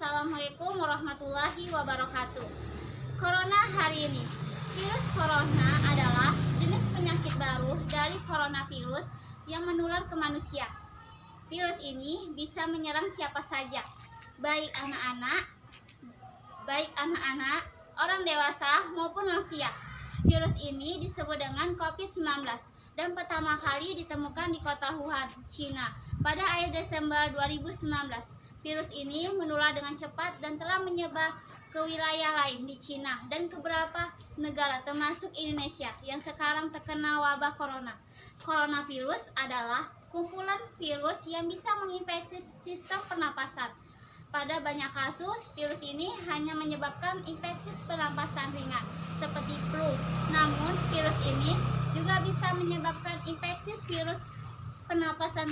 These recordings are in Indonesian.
Assalamualaikum warahmatullahi wabarakatuh. Corona hari ini. Virus corona adalah jenis penyakit baru dari coronavirus yang menular ke manusia. Virus ini bisa menyerang siapa saja, baik anak-anak, orang dewasa maupun lansia. Virus ini disebut dengan COVID-19 dan pertama kali ditemukan di kota Wuhan, Cina pada akhir Desember 2019. Virus ini menular dengan cepat dan telah menyebar ke wilayah lain di Cina dan ke beberapa negara termasuk Indonesia yang sekarang terkena wabah corona. Coronavirus adalah kumpulan virus yang bisa menginfeksi sistem pernapasan. Pada banyak kasus, virus ini hanya menyebabkan infeksi pernapasan ringan seperti flu. Namun, virus ini juga bisa menyebabkan infeksi virus pernapasan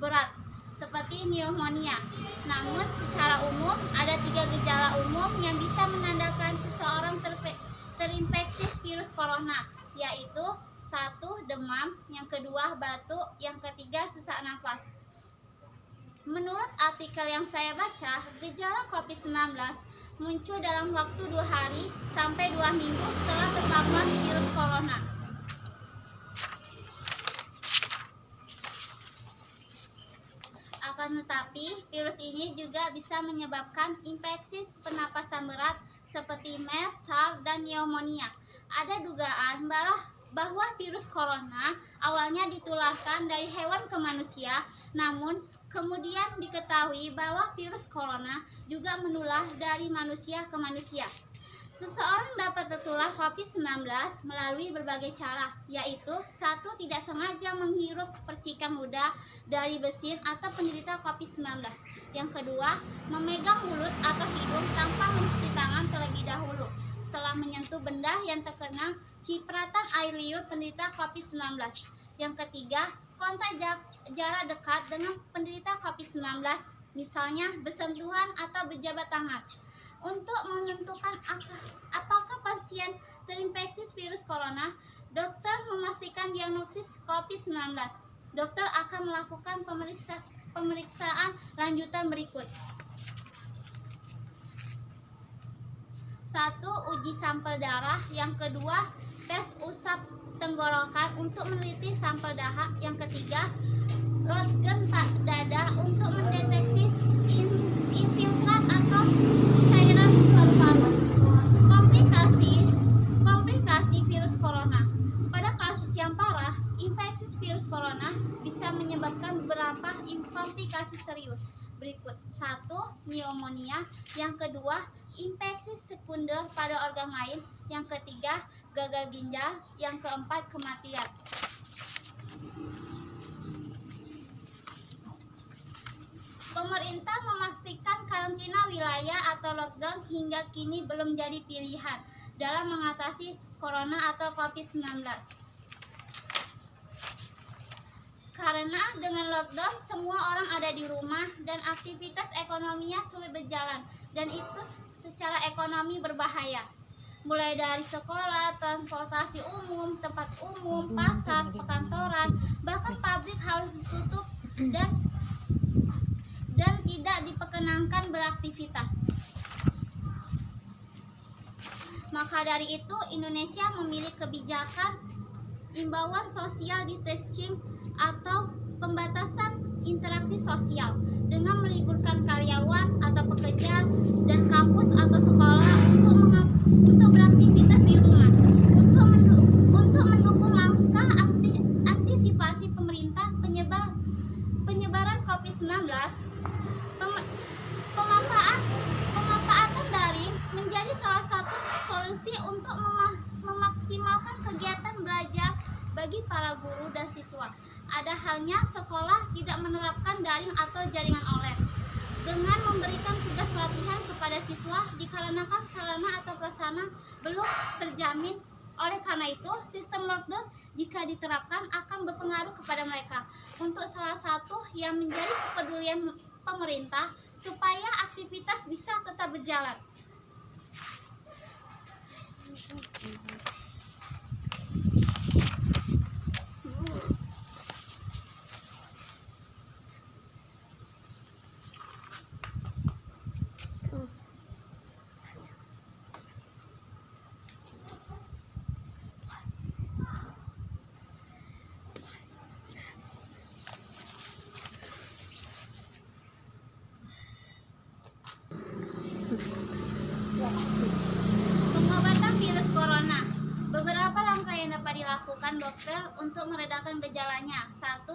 berat seperti pneumonia. Namun, secara umum ada 3 gejala umum yang bisa menandakan seseorang terinfeksi virus corona, yaitu 1. Demam, yang kedua batuk, yang ketiga sesak napas. Menurut artikel yang saya baca, gejala COVID-19 muncul dalam waktu 2 hari sampai 2 minggu setelah terpapar virus corona. Akan tetapi, virus ini juga bisa menyebabkan infeksi pernapasan berat seperti MERS, SARS, dan pneumonia. Ada dugaan bahwa virus corona awalnya ditularkan dari hewan ke manusia, namun kemudian diketahui bahwa virus corona juga menular dari manusia ke manusia. Seseorang dapat tertular COVID-19 melalui berbagai cara, yaitu 1. Tidak sengaja menghirup percikan udara dari bersin atau penderita COVID-19. Yang kedua, memegang mulut atau hidung tanpa mencuci tangan terlebih dahulu setelah menyentuh benda yang terkena cipratan air liur penderita COVID-19. Yang ketiga, kontak jarak dekat dengan penderita COVID-19, misalnya bersentuhan atau berjabat tangan. Untuk menentukan apakah pasien terinfeksi virus corona, dokter memastikan diagnosis COVID-19. Dokter akan melakukan pemeriksaan lanjutan berikut. 1. Uji sampel darah. Yang kedua, tes usap tenggorokan untuk meneliti sampel dahak. Yang ketiga, röntgen dada untuk mendeteksi infiltrat atau cairan di paru-paru. Komplikasi virus corona. Pada kasus yang parah, infeksi virus corona bisa menyebabkan beberapa komplikasi serius berikut. 1. Pneumonia. Yang kedua, infeksi sekunder pada organ lain. Yang ketiga, gagal ginjal. Yang keempat, kematian. Pemerintah memastikan karantina wilayah atau lockdown hingga kini belum jadi pilihan dalam mengatasi corona atau COVID-19. Karena dengan lockdown semua orang ada di rumah dan aktivitas ekonominya sulit berjalan, dan itu secara ekonomi berbahaya. Mulai dari sekolah, transportasi umum, tempat umum, pasar, perkantoran, bahkan pabrik harus ditutup dan tidak diperkenankan beraktivitas. Maka dari itu, Indonesia memilih kebijakan imbauan social distancing atau pembatasan interaksi sosial dengan meliburkan karyawan atau pekerja dan kampus atau sekolah untuk beraktivitas di rumah. Untuk mendukung langkah antisipasi pemerintah penyebaran COVID-19, pemanfaatan daring menjadi salah satu solusi untuk memaksimalkan kegiatan belajar bagi para guru dan siswa. Ada halnya sekolah tidak menerapkan daring atau jaringan online dengan memberikan tugas latihan kepada siswa dikarenakan sarana atau prasarana belum terjamin. Oleh karena itu, sistem lockdown jika diterapkan akan berpengaruh kepada mereka. Untuk salah satu yang menjadi kepedulian pemerintah supaya aktivitas bisa tetap berjalan. yang dapat dilakukan dokter untuk meredakan gejalanya? 1.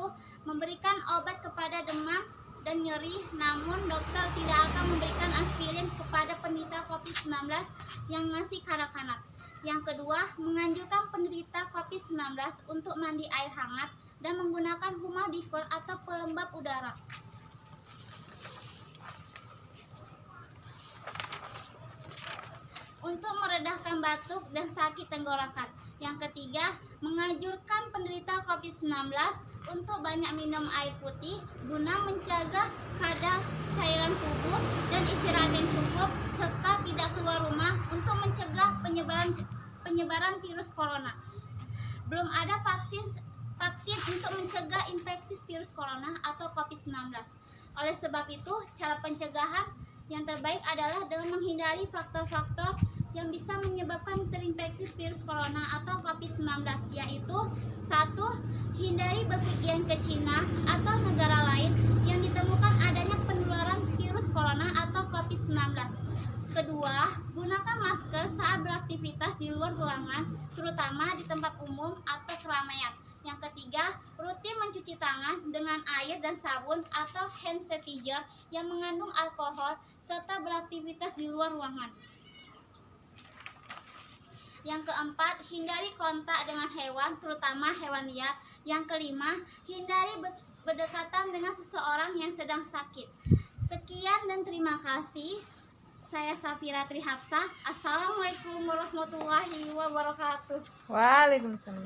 Memberikan obat kepada demam dan nyeri, namun dokter tidak akan memberikan aspirin kepada penderita COVID-19 yang masih kanak-kanak. Yang kedua, menganjurkan penderita COVID-19 untuk mandi air hangat dan menggunakan humidifier atau pelembab udara. Untuk meredahkan batuk dan sakit tenggorokan. Yang ketiga, menganjurkan penderita COVID-19 untuk banyak minum air putih guna menjaga kadar cairan tubuh dan istirahat yang cukup, serta tidak keluar rumah untuk mencegah penyebaran virus corona. Belum ada vaksin untuk mencegah infeksi virus corona atau COVID-19. Oleh sebab itu, cara pencegahan yang terbaik adalah dengan menghindari faktor-faktor yang bisa menyebabkan terinfeksi virus corona atau COVID-19, yaitu 1. Hindari berpergian ke Cina atau negara lain yang ditemukan adanya penularan virus corona atau COVID-19. Kedua, gunakan masker saat beraktivitas di luar ruangan, terutama di tempat umum atau keramaian. Yang ketiga, rutin mencuci tangan dengan air dan sabun atau hand sanitizer yang mengandung alkohol serta beraktivitas di luar ruangan. Yang keempat, hindari kontak dengan hewan, terutama hewan liar. Yang kelima, hindari berdekatan dengan seseorang yang sedang sakit. Sekian dan terima kasih. Saya Safira Trihapsah. Assalamualaikum warahmatullahi wabarakatuh. Waalaikumsalam.